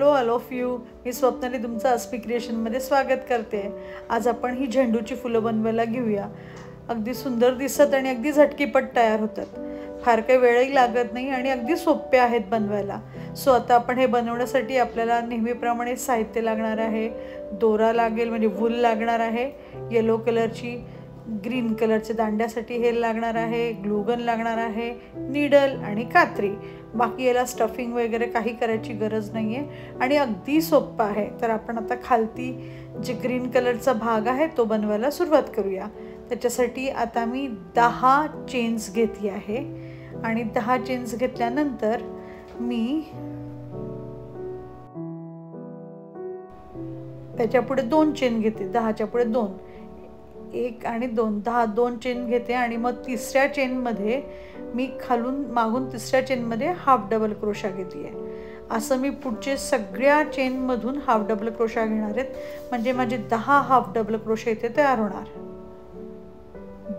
Hello all of you, मी स्वप्नाली तुमचं अस्पी क्रिएशनमध्ये स्वागत करते। आज आपण ही झेंडूची फुलं बनवायला घेऊया। अगदी सुंदर दिसत आणि अगदी झटकीपट तयार होतात। फार काही वेळही लागत नाही आणि अगदी सोपे आहेत बनवायला। सो आता आपण हे बनवण्यासाठी आपल्याला नेहमीप्रमाणे साहित्य लागणार आहे। दोरा लागेल म्हणजे वूल लागणार आहे, येलो कलरची, ग्रीन कलरचे दांड्यासाठी हे लागणार आहे, ग्लूगन लागणार आहे, नीडल आणि कात्री। बाकी याला स्टफिंग वगैरे काही करायची गरज नाही आहे आणि अगदी सोपं आहे। तर आपण आता खालती जे ग्रीन कलरचा भाग आहे तो बनवायला सुरुवात करूया। त्याच्यासाठी आता मी 10 चेन्स घेतली आहे आणि 10 चेन्स घेतल्यानंतर मी त्याच्या पुढे 2 चेन घेते। 10च्या पुढे 2, 1 आणि 2, 2 चेन घेते आणि मग तिसऱ्या चेनमध्ये मी खालून मागून तिसऱ्या चेनमध्ये हाफ डबल क्रोशा घेते आहे। असं मी पुढचे सगळ्या चेनमधून हाफ डबल क्रोशा घेणार आहेत, म्हणजे माझे 10 हाफ डबल क्रोशा इथे तयार होणार।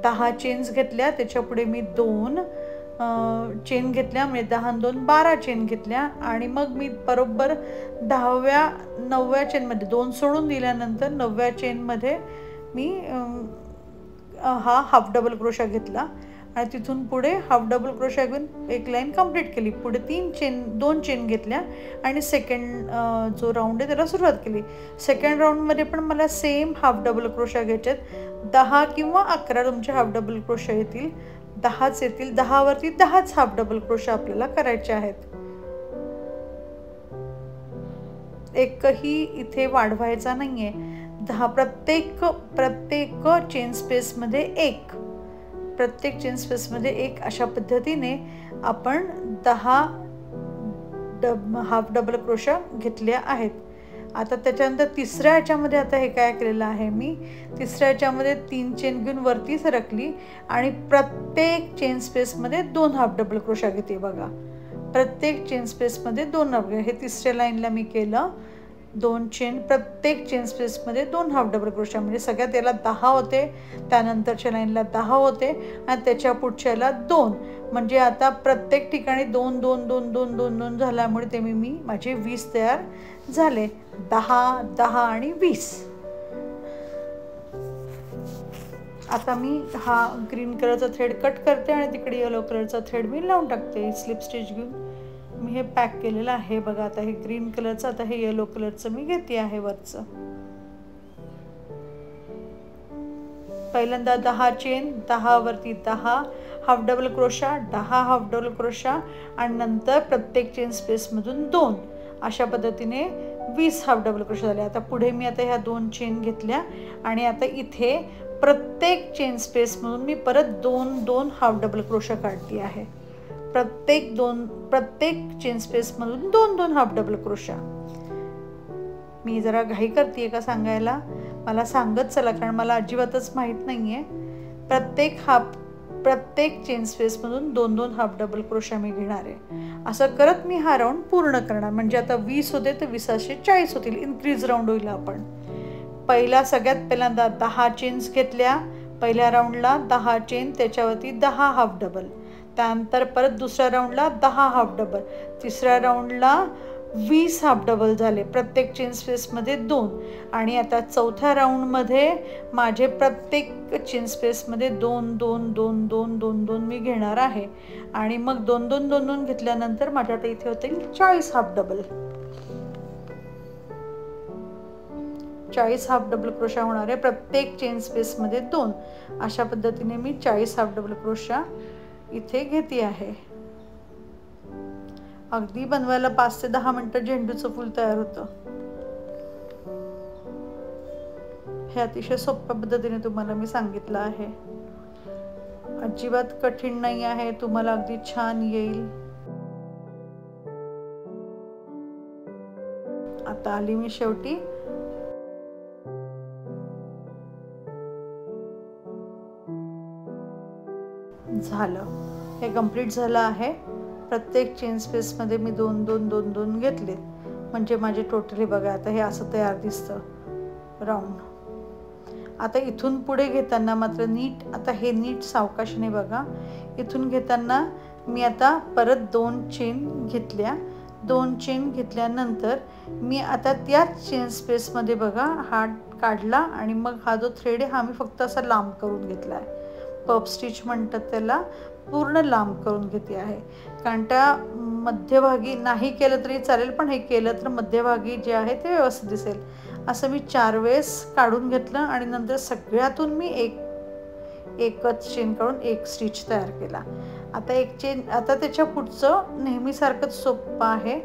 10 चेन्स घेतल्या, त्याच्या पुढे मी 2 चेन घेतल्या, म्हणजे 10 आणि 2 12 चेन घेतल्या आणि मग मी बरोबर 10व्या 9व्या चेनमध्ये 2 सोडून दिल्यानंतर 9व्या चेनमध्ये मी हा हाफ डबल क्रोशा घेतला आणि तिथून पुढे हाफ डबल क्रोशा घेऊन एक लाईन कंप्लीट केली। पुढे 2 चेन घेतल्या आणि सेकंड जो राऊंड आहे त्याला सुरुवात केली। सेकंड राऊंडमध्ये पण मला सेम हाफ डबल क्रोशा घ्यायच्यात। 10 किंवा 11 तुमचे हाफ डबल क्रोशा येतील, 10च येतील। 10 वरती 10च हाफ डबल क्रोशा आपल्याला करायचे आहेत। एकही इथे वाढवायचा नाहीये। 10 प्रत्येक चेन स्पेसमध्ये एक, प्रत्येक चेन स्पेसमध्ये एक, अशा पद्धतीने आपण 10 हाफ डबल क्रोशा घेतल्या आहेत। आता त्याच्यानंतर तिसऱ्या ह्याच्यामध्ये आता हे काय केलेलं आहे, मी तिसऱ्या ह्याच्यामध्ये 3 चेन घेऊन वरती सरकली आणि प्रत्येक चेन स्पेसमध्ये 2 हाफ डबल क्रोशा घेते। बघा, प्रत्येक चेन स्पेसमध्ये 2 हाफ, हे तिसऱ्या लाईनला मी केलं 2 चेन, प्रत्येक चेन स्पेसमध्ये 2 हाफ डबल क्रोशा, म्हणजे सगळ्यात याला 10 होते, त्यानंतरच्या लाईनला 10 होते आणि त्याच्या पुढच्याला 2, म्हणजे आता प्रत्येक ठिकाणी 2 2 2 2 2 2 झाल्यामुळे ते मी माझे 20 तयार झाले। 10 10 आणि 20। आता मी हा ग्रीन कलरचा थ्रेड कट करते आणि तिकडे येलो कलरचा थ्रेड मी लावून टाकते। स्लिप स्टिच घेऊन मी हे पॅक केलेलं आहे। बघा, आता हे ग्रीन कलरचं, आता हे येलो कलरचं मी घेते आहे वरचं। पहिल्यांदा 10 चेन, 10 वरती 10 half double crochet, 10 half double crochet आणि नंतर प्रत्येक चेन स्पेसमधून 2, अशा पद्धतीने 20 हाफ डबल क्रोशा झाले। आता पुढे मी आता ह्या 2 चेन घेतल्या आणि आता इथे प्रत्येक चेन स्पेसमधून मी परत 2 हाफ डबल क्रोशा काढली आहे। प्रत्येक चेन स्पेसमधून 2 हाफ डबल क्रोशा। मी जरा घाई करते का सांगायला, मला सांगत चला, कारण मला अजिबातच माहीत नाही आहे। प्रत्येक चेन स्पेसमधून 2 हाफ डबल क्रोशा मी घेणार आहे। असं करत मी हा राऊंड पूर्ण करणार, म्हणजे आता 20 होते तर 20 40 होतील, इन्क्रीज राऊंड होईल। आपण सगळ्यात पहिल्यांदा 10 चेन्स घेतल्या पहिल्या राऊंडला, 10 चेन, त्याच्यावरती 10 हाफ डबल, त्यानंतर परत दुसऱ्या राऊंडला 10 हाफ डबल, तिसऱ्या राऊंडला 20 हाफ डबल झाले, प्रत्येक चेन स्पेसमध्ये 2 आणि आता चौथ्या राऊंडमध्ये माझे प्रत्येक चेन स्पेसमध्ये 2 2 2 2 2 2 मी घेणार आहे आणि मग 2 2 2 2 घेतल्यानंतर माझ्या आता इथे होतील 40 half double, 40 half double crochet होणार आहे। प्रत्येक चेन स्पेसमध्ये 2, अशा पद्धतीने मी 40 हाफ डबल क्रोशा इथे घेते आहे। अगदी बनवायला 5 ते 10 मिनिटं झेंडूचं फूल तयार होतं। हे अतिशय सोप्या पद्धतीने तुम्हाला मी सांगितलं आहे, अजिबात कठीण नाही आहे, तुम्हाला अगदी छान येईल। आता आली मी शेवटी। झालं, हे कंप्लीट झालं आहे। प्रत्येक चेन स्पेसमध्ये मी 2 2 2 2 घेतले, म्हणजे माझे टोटली बघा आता हे असं तयार दिसतं राऊंड। आता इथून पुढे घेताना मात्र नीट, आता हे नीट सावकाशने बघा, इथून घेताना मी आता परत 2 चेन घेतल्या, 2 चेन घेतल्यानंतर मी आता त्याच चेन स्पेसमध्ये बघा हा काढला आणि मग हा जो थ्रेड आहे हा मी फक्त असा लांब करून घेतला आहे. पफ स्टिच म्हणतात त्याला, पूर्ण लांब करून घेते आहे. कारण त्या मध्यभागी नाही केलं तरी चालेल, पण हे केलं तर मध्यभागी जे आहे ते व्यवस्थित दिसेल. असं मी 4 वेळेस काढून घेतलं आणि नंतर सगळ्यातून मी एकच चेन काढून एक स्टिच तयार केला. आता एक चेन, आता त्याच्या पुढचं नेहमीसारखंच सोपं आहे.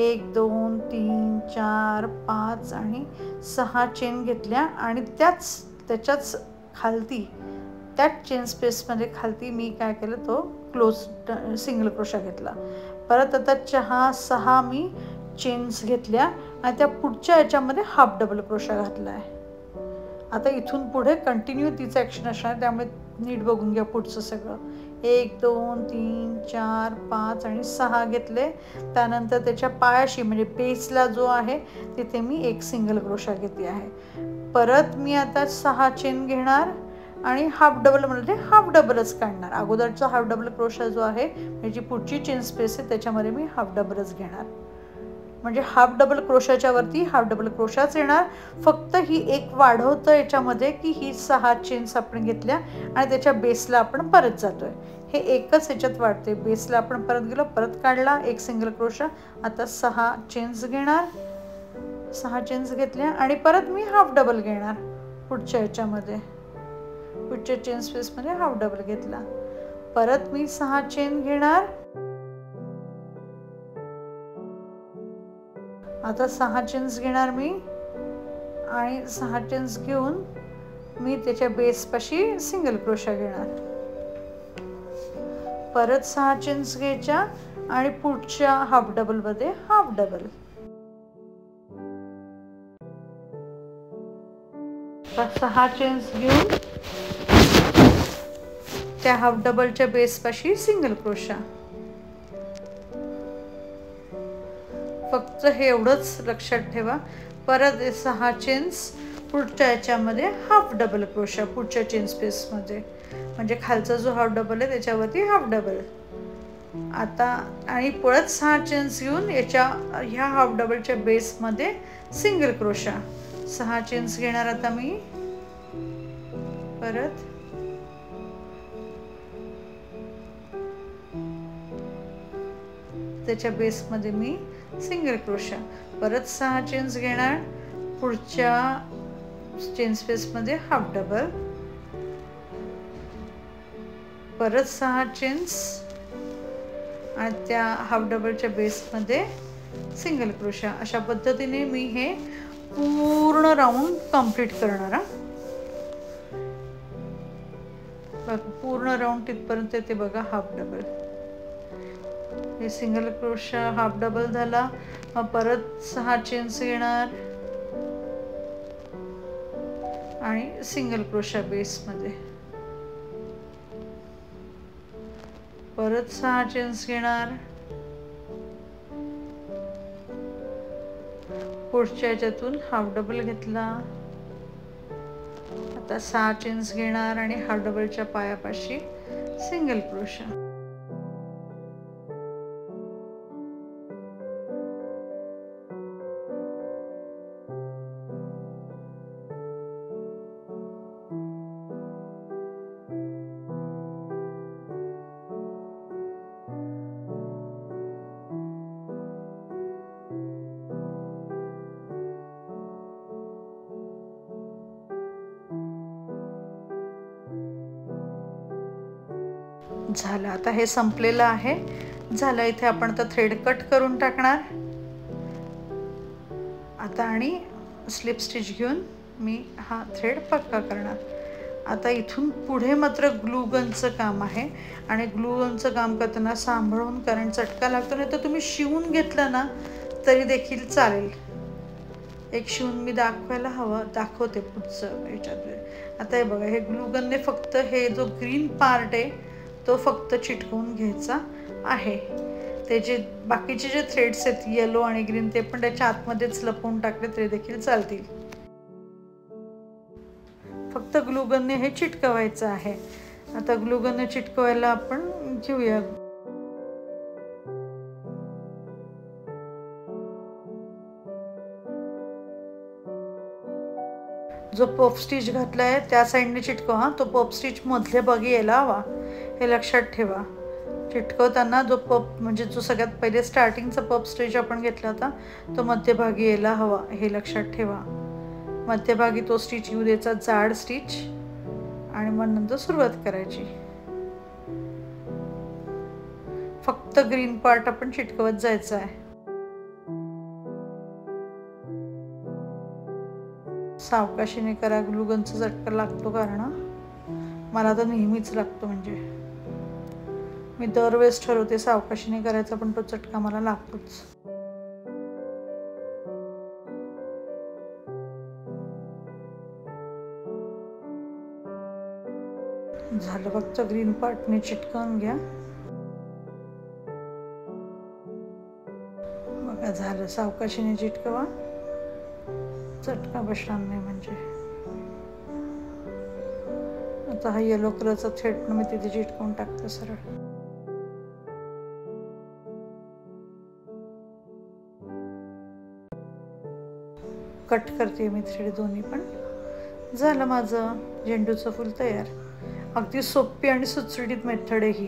1 2 3 4 5 आणि 6 चेन घेतल्या आणि त्याच्याच खालती त्याच चेन स्पेसमध्ये खालती मी काय केलं, तो क्लोज सिंगल क्रोशा घेतला. परत आता 6 मी चेन्स घेतल्या आणि त्या पुढच्या याच्यामध्ये हाफ डबल क्रोशा घातला आहे. आता इथून पुढे कंटिन्यू तीच ॲक्शन असणार, त्यामुळे नीट बघून घ्या पुढचं सगळं. 1 2 3 4 5 आणि 6 घेतले. त्यानंतर त्याच्या पायाशी म्हणजे बेसला जो आहे तिथे मी एक सिंगल क्रोशा घेते आहे. परत मी आता 6 चेन घेणार आणि हाफ डबल म्हणजे हाफ डबलच काढणार. अगोदरचा हाफ डबल क्रोशा जो आहे म्हणजे पुढची चेन स्पेस आहे त्याच्यामध्ये मी हाफ डबलच घेणार. म्हणजे हाफ डबल क्रोशाच्या वरती हाफ डबल क्रोशाच येणार. फक्त ही एक वाढवतं याच्यामध्ये की ही 6 चेन्स आपण घेतल्या आणि त्याच्या बेसला आपण परत जातोय. हे एकच ह्याच्यात वाढते. बेसला आपण परत गेलो, परत काढला एक सिंगल क्रोशा. आता 6 चेन्स घेणार, 6 चेन्स घेतल्या आणि परत मी हाफ डबल घेणार. पुढच्या ह्याच्यामध्ये पुढच्या चेन स्पेसमध्ये हाफ डबल घेतला. परत मी 6 चेन घेणार. आता 6 चेन्स घेणार मी आणि 6 चेन्स घेऊन मी त्याच्या बेसपाशी सिंगल क्रोशा घेणार. परत 6 चेन्स घ्यायच्या आणि पुढच्या हाफ डबलमध्ये हाफ डबल. 6 चेन्स घेऊन त्या हाफ डबलच्या बेसपाशी सिंगल क्रोशा. फक्त हे एवढंच लक्षात ठेवा. परत 6 चेन्स पुढच्या याच्यामध्ये हाफ डबल क्रोशा पुढच्या चेन स्पेसमध्ये, म्हणजे खालचा जो हाफ डबल आहे त्याच्यावरती हाफ डबल. आता आणि परत 6 चेन्स घेऊन ह्या हाफ डबलच्या बेसमध्ये सिंगल क्रोशा. 6 चेन्स घेणार आता मी. परत त्याच्या बेसमध्ये मी सिंगल क्रोशा. परत 6 चेन्स घेणार, पुढच्या चेन स्पेसमध्ये हाफ डबल. परत 6 चेन्स आणि त्या हाफ डबलच्या बेसमध्ये सिंगल क्रोशा. अशा पद्धतीने मी हे पूर्ण राऊंड कंप्लीट करणार. पूर्ण राऊंड तिथपर्यंत ते बघा हाफ डबल. हे सिंगल क्रोशा हाफ डबल झाला. मग परत 6 चेन्स घेणार आणि सिंगल क्रोशा बेसमध्ये. परत 6 चेन्स घेणार, पुढच्या याच्यातून हाफ डबल घेतला. आता 6 चेन्स घेणार आणि हाफ डबलच्या पायापाशी सिंगल क्रोशा. झालं. आता हे संपलेलं आहे. झालं. इथे आपण आता थ्रेड कट करून टाकणार. आता आणि स्लिप स्टिच घेऊन मी हा थ्रेड पक्का करणार. आता इथून पुढे मात्र ग्लू गनचं काम आहे आणि ग्लू गनचं काम करताना सांभाळून, कारण चटका लागतो. नाही तर तुम्ही शिवून घेतलं ना तरी देखील चालेल. एक शिवून मी दाखवते पुढचं याच्यात. आता हे बघा, हे ग्लू गनने फक्त हे जो ग्रीन पार्ट आहे तो फक्त चिटकवून घ्यायचा आहे. ते जे बाकीचे जे थ्रेड्स आहेत येलो आणि ग्रीन ते पण त्याच्या आतमध्येच लपवून टाकले तरी देखील चालतील. फक्त ग्लूगनने हे चिटकवायचं आहे. आता ग्लूगनने चिटकवायला आपण घेऊया. जो पफ स्टिच घातला आहे त्या साईडने चिटकवा हां, तो पफ स्टिच मधल्या भागी यायला हवा, हे लक्षात ठेवा. चिटकवताना जो पफ म्हणजे जो सगळ्यात पहिले स्टार्टिंगचा पफ स्टिच आपण घेतला होता तो मध्यभागी यायला हवा, हे लक्षात ठेवा. मध्यभागी तो स्टिच येऊ द्यायचा, जाड स्टिच, आणि मग नंतर सुरुवात करायची. फक्त ग्रीन पार्ट आपण चिटकवत जायचं आहे. सावकाशीने करा, ग्लुगनचा झटका लागतो कारण मला तर नेहमीच लागतो. म्हणजे मी दरवेळेस ठरवते सावकाशीने करायचा, पण तो चटका मला लागतोच. झालं, फक्त ग्रीन पार्टने चिटकवून घ्या. बघा झालं, सावकाशीने चिटकवा, चटका बसणार नाही. म्हणजे आता हा येलो कलरचा थ्रेड मी तिथे चिटकवून टाकते सरळ. कट करते मी थ्रेड दोन्ही पण. झालं माझं झेंडूचं फूल तयार. अगदी सोपी आणि सुटसुटीत मेथड आहे ही,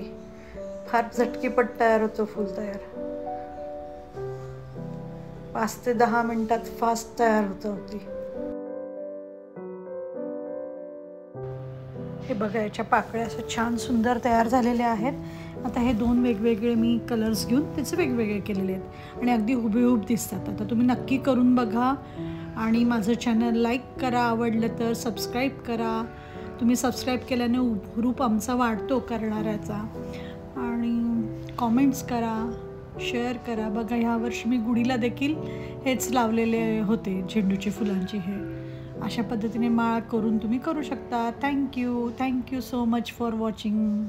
फार झटकीपट तयार होतं फूल तयार. 5 ते 10 मिनिटात फास्ट तयार होतं अगदी. हे बघा, याच्या पाकळ्या असं छान सुंदर तयार झालेल्या आहेत. आता हे 2 वेगवेगळे मी कलर्स घेऊन त्याचे वेगवेगळे केलेले आहेत आणि अगदी हुबेहूब दिसतात. आता तुम्ही नक्की करून बघा आणि माझं चॅनल लाईक करा, आवडलं तर सबस्क्राईब करा. तुम्ही सबस्क्राईब केल्याने हुरूप आमचा वाढतो करणाऱ्याचा. आणि कॉमेंट्स करा, शेअर करा. बघा, ह्या वर्षी मी गुढीला देखील हेच लावलेले होते, झेंडूची फुलांची. हे अशा पद्धतीने माळ करून तुम्ही करू शकता. Thank you so much for watching.